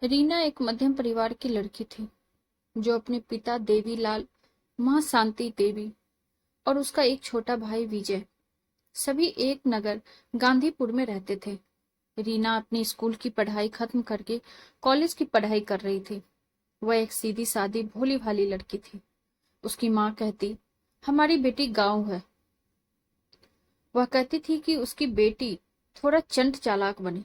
रीना एक मध्यम परिवार की लड़की थी जो अपने पिता देवीलाल, मां शांति देवी और उसका एक छोटा भाई विजय सभी एक नगर गांधीपुर में रहते थे। रीना अपनी स्कूल की पढ़ाई खत्म करके कॉलेज की पढ़ाई कर रही थी। वह एक सीधी सादी भोली भाली लड़की थी। उसकी माँ कहती, हमारी बेटी गाँव है। वह कहती थी कि उसकी बेटी थोड़ा चंट चालाक बने।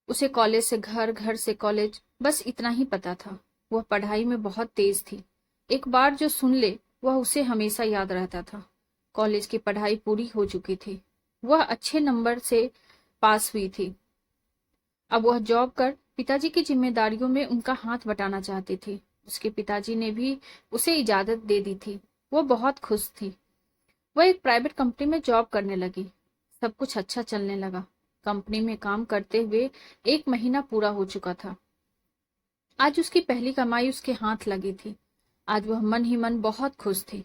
उसे कॉलेज से घर, घर से कॉलेज, बस इतना ही पता था। वह पढ़ाई में बहुत तेज थी। एक बार जो सुन ले वह उसे हमेशा याद रहता था। कॉलेज की पढ़ाई पूरी हो चुकी थी। वह अच्छे नंबर से पास हुई थी। अब वह जॉब कर पिताजी की जिम्मेदारियों में उनका हाथ बटाना चाहती थी। उसके पिताजी ने भी उसे इजाजत दे दी थी। वो बहुत खुश थी। वह एक प्राइवेट कंपनी में जॉब करने लगी। सब कुछ अच्छा चलने लगा। कंपनी में काम करते हुए 1 महीना पूरा हो चुका था। आज उसकी पहली कमाई उसके हाथ लगी थी। आज वह मन ही मन बहुत खुश थी।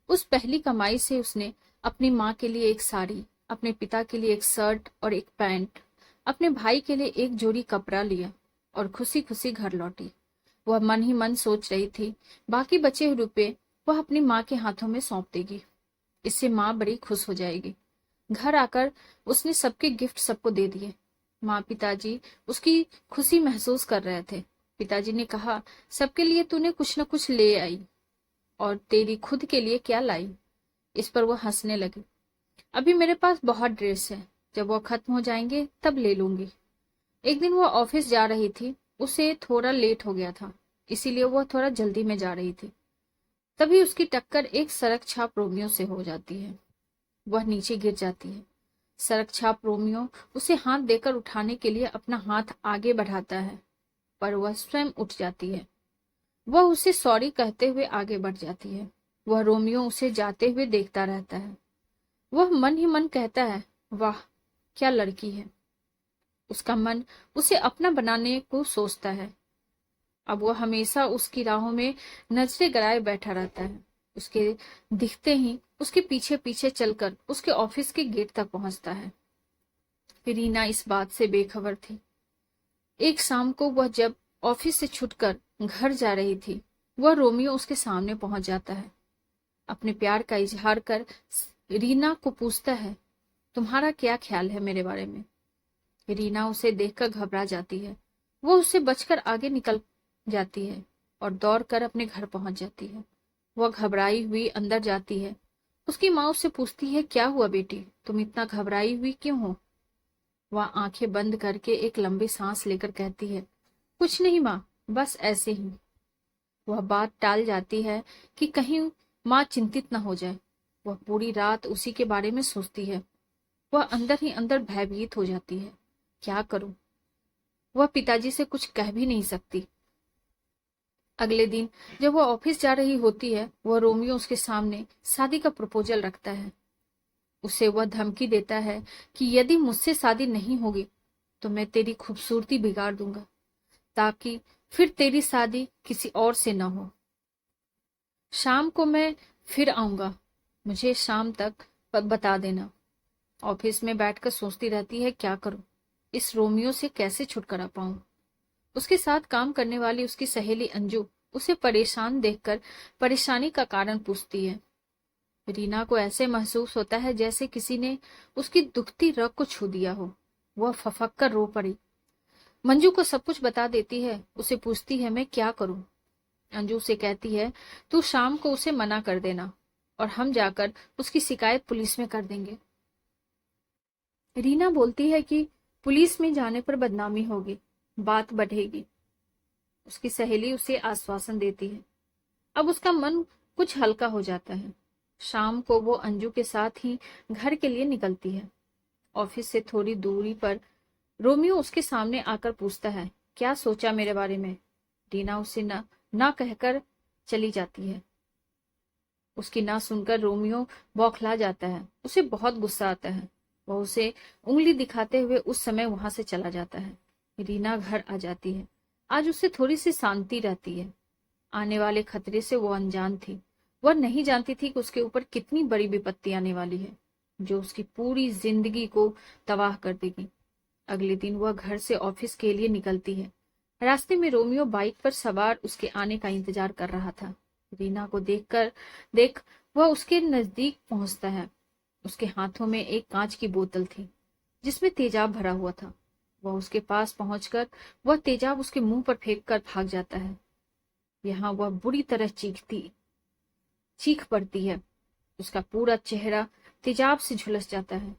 उस पहली कमाई से उसने अपनी माँ के लिए एक साड़ी, अपने पिता के लिए एक शर्ट और एक पैंट, अपने भाई के लिए एक जोड़ी कपड़ा लिया और खुशी खुशी घर लौटी। वह मन ही मन सोच रही थी, बाकी बचे हुए रुपए वह अपनी माँ के हाथों में सौंप देगी। इससे माँ बड़ी खुश हो जाएगी। घर आकर उसने सबके गिफ्ट सबको दे दिए। माँ पिताजी उसकी खुशी महसूस कर रहे थे। पिताजी ने कहा, सबके लिए तूने कुछ न कुछ ले आई और तेरी खुद के लिए क्या लाई। इस पर वह हंसने लगी। अभी मेरे पास बहुत ड्रेस है, जब वो खत्म हो जाएंगे तब ले लूंगी। एक दिन वह ऑफिस जा रही थी। उसे थोड़ा लेट हो गया था, इसीलिए वह थोड़ा जल्दी में जा रही थी। तभी उसकी टक्कर एक सड़क छाप रोमियो से हो जाती है। वह नीचे गिर जाती है। सड़क छाप रोमियो उसे हाथ देकर उठाने के लिए अपना हाथ आगे बढ़ाता है, पर वह स्वयं उठ जाती है। वह उसे सॉरी कहते हुए आगे बढ़ जाती है। वह रोमियो उसे जाते हुए देखता रहता है। वह मन ही मन कहता है, वाह क्या लड़की है। उसका मन उसे अपना बनाने को सोचता है। अब वह हमेशा उसकी राहों में नजरें गड़ाए बैठा रहता है। उसके दिखते ही उसके पीछे पीछे चलकर उसके ऑफिस के गेट तक पहुंचता है। रीना इस बात से बेखबर थी। एक शाम को वह जब ऑफिस से छुटकर घर जा रही थी, वह रोमियो उसके सामने पहुंच जाता है। अपने प्यार का इजहार कर रीना को पूछता है, तुम्हारा क्या ख्याल है मेरे बारे में। रीना उसे देखकर घबरा जाती है। वो उससे बचकर आगे निकल जाती है और दौड़कर अपने घर पहुंच जाती है। वह घबराई हुई अंदर जाती है। उसकी माँ उससे पूछती है, क्या हुआ बेटी, तुम इतना घबराई हुई क्यों हो। वह आंखें बंद करके एक लंबी सांस लेकर कहती है, कुछ नहीं माँ, बस ऐसे ही। वह बात टाल जाती है कि कहीं माँ चिंतित न हो जाए। वह पूरी रात उसी के बारे में सोचती है। वह अंदर ही अंदर भयभीत हो जाती है। क्या करूं। वह पिताजी से कुछ कह भी नहीं सकती। अगले दिन जब वह ऑफिस जा रही होती है, वह रोमियो उसके सामने शादी का प्रपोजल रखता है। उसे वह धमकी देता है कि यदि मुझसे शादी नहीं होगी तो मैं तेरी खूबसूरती बिगाड़ दूंगा, ताकि फिर तेरी शादी किसी और से न हो। शाम को मैं फिर आऊंगा, मुझे शाम तक बता देना। ऑफिस में बैठकर सोचती रहती है, क्या करूं, इस रोमियो से कैसे छुटकारा पाऊं। उसके साथ काम करने वाली उसकी सहेली अंजू उसे परेशान देखकर परेशानी का कारण पूछती है। रीना को ऐसे महसूस होता है जैसे किसी ने उसकी दुखती रग को छू दिया हो। वह फफक कर रो पड़ी। मंजू को सब कुछ बता देती है। उसे पूछती है, मैं क्या करूं। अंजू उसे कहती है, तू शाम को उसे मना कर देना और हम जाकर उसकी शिकायत पुलिस में कर देंगे। रीना बोलती है कि पुलिस में जाने पर बदनामी होगी, बात बढ़ेगी। उसकी सहेली उसे आश्वासन देती है। अब उसका मन कुछ हल्का हो जाता है। शाम को वो अंजू के साथ ही घर के लिए निकलती है। ऑफिस से थोड़ी दूरी पर रोमियो उसके सामने आकर पूछता है, क्या सोचा मेरे बारे में। रीना उसे ना कहकर चली जाती है। उसकी ना सुनकर रोमियो बौखला जाता है। उसे बहुत गुस्सा आता है। वह उसे उंगली दिखाते हुए उस समय वहां से चला जाता है। रीना घर आ जाती है। आज उसे थोड़ी सी शांति रहती है। आने वाले खतरे से वो अनजान थी। वह नहीं जानती थी कि उसके ऊपर कितनी बड़ी विपत्ति आने वाली है, जो उसकी पूरी जिंदगी को तबाह कर देगी। अगले दिन वह घर से ऑफिस के लिए निकलती है। रास्ते में रोमियो बाइक पर सवार उसके आने का इंतजार कर रहा था। रीना को देख वह उसके नजदीक पहुंचता है। उसके हाथों में एक कांच की बोतल थी जिसमें तेजाब भरा हुआ था। वह उसके पास पहुंचकर वह तेजाब उसके मुंह पर फेंक कर भाग जाता है। यहाँ वह बुरी तरह चीख पड़ती है। उसका पूरा चेहरा तेजाब से झुलस जाता है।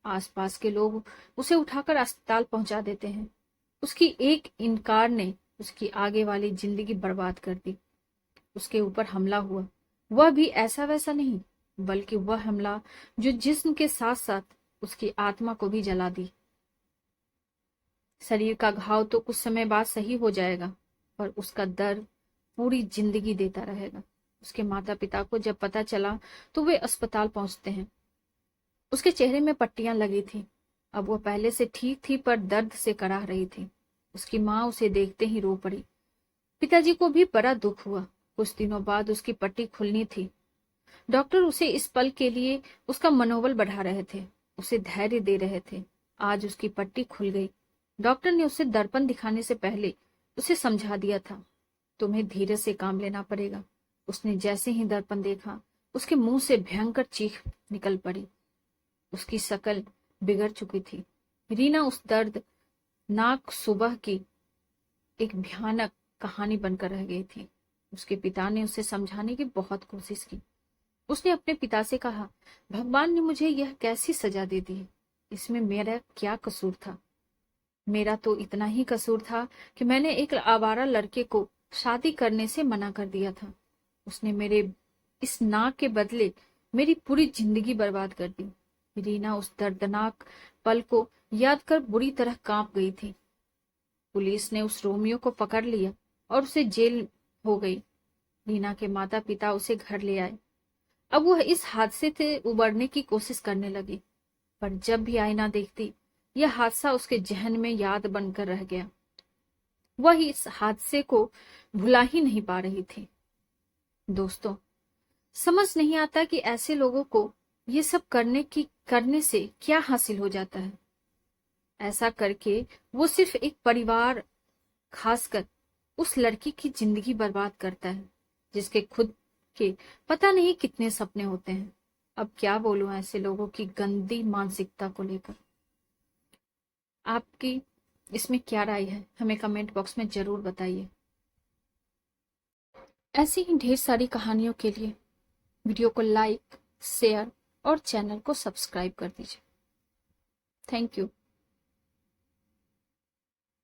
आसपास के लोग उसे उठाकर अस्पताल पहुंचा देते हैं। उसकी एक इनकार ने उसकी आगे वाली जिंदगी बर्बाद कर दी। उसके ऊपर हमला हुआ, वह भी ऐसा वैसा नहीं, बल्कि वह हमला जो जिस्म के साथ साथ उसकी आत्मा को भी जला दी। शरीर का घाव तो कुछ समय बाद सही हो जाएगा, पर उसका दर्द पूरी जिंदगी देता रहेगा। उसके माता पिता को जब पता चला तो वे अस्पताल पहुंचते हैं। उसके चेहरे में पट्टियां लगी थी। अब वह पहले से ठीक थी, पर दर्द से कराह रही थी। उसकी माँ उसे देखते ही रो पड़ी। पिताजी को भी बड़ा दुख हुआ। कुछ दिनों बाद उसकी पट्टी खुलनी थी। डॉक्टर उसे इस पल के लिए उसका मनोबल बढ़ा रहे थे, उसे धैर्य दे रहे थे। आज उसकी पट्टी खुल गई। डॉक्टर ने उसे दर्पण दिखाने से पहले उसे समझा दिया था, तुम्हें धीरे से काम लेना पड़ेगा। उसने जैसे ही दर्पण देखा, उसके मुंह से भयंकर चीख निकल पड़ी। उसकी शक्ल बिगड़ चुकी थी। रीना उस दर्दनाक सुबह की एक भयानक कहानी बनकर रह गई थी। उसके पिता ने उसे समझाने की बहुत कोशिश की। उसने अपने पिता से कहा, भगवान ने मुझे यह कैसी सजा दे दी है? इसमें मेरा क्या कसूर था? मेरा तो इतना ही कसूर था कि मैंने एक आवारा लड़के को शादी करने से मना कर दिया था। उसने मेरे इस नाक के बदले मेरी पूरी जिंदगी बर्बाद कर दी। रीना उस दर्दनाक पल को याद कर बुरी तरह कांप गई थी। पुलिस ने उस रोमियो को पकड़ लिया और उसे जेल हो गई। रीना के माता पिता उसे घर ले आए। अब वह इस हादसे से उबरने की कोशिश करने लगी, पर जब भी आईना देखती, यह हादसा उसके जहन में याद बनकर रह गया। वह इस हादसे को भुला ही नहीं पा रही थी। दोस्तों, समझ नहीं आता कि ऐसे लोगों को ये सब करने से क्या हासिल हो जाता है। ऐसा करके वो सिर्फ एक परिवार, खासकर उस लड़की की जिंदगी बर्बाद करता है जिसके खुद के पता नहीं कितने सपने होते हैं। अब क्या बोलूं ऐसे लोगों की गंदी मानसिकता को लेकर। आपकी इसमें क्या राय है, हमें कमेंट बॉक्स में जरूर बताइए। ऐसी ही ढेर सारी कहानियों के लिए वीडियो को लाइक, शेयर और चैनल को सब्सक्राइब कर दीजिए। Thank you.